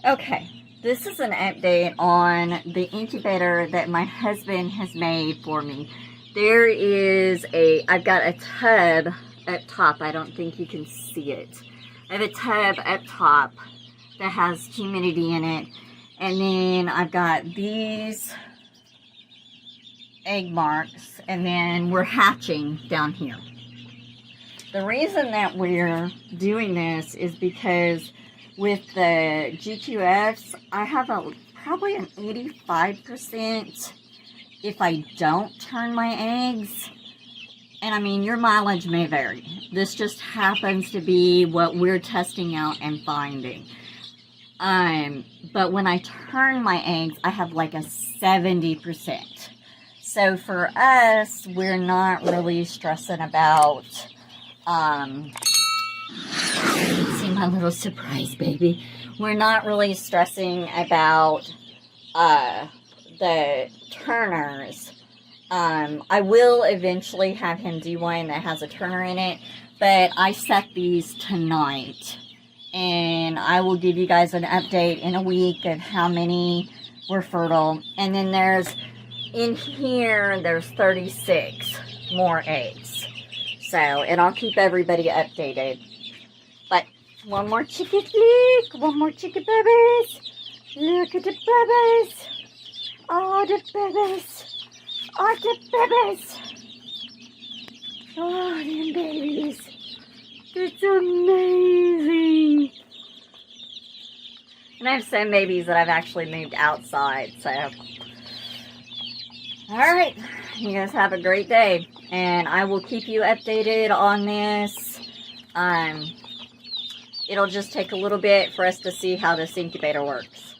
Okay, this is an update on the incubator that my husband has made for me. There is I've got a tub up top. I don't think you can see it. I have a tub up top that has humidity in it. And then I've got these egg marks, and then we're hatching down here. The reason that we're doing this is because with the GQFs, I have probably an 85% if I don't turn my eggs. And I mean, your mileage may vary. This just happens to be what we're testing out and finding. But when I turn my eggs, I have like a 70%. So for us, we're not really stressing about, see my little surprise baby. We're not really stressing about the turners. I will eventually have him do one that has a turner in it, but I set these tonight, and I will give you guys an update in a week of how many were fertile. And then in here, there's 36 more eggs. So, and I'll keep everybody updated. But one more chicken flick, one more chicken babies. Look at the babies. Oh, the babies. Oh, the babies. Oh, them babies. It's amazing. And I have some babies that I've actually moved outside, so. Alright, you guys have a great day, and I will keep you updated on this. It'll just take a little bit for us to see how this incubator works.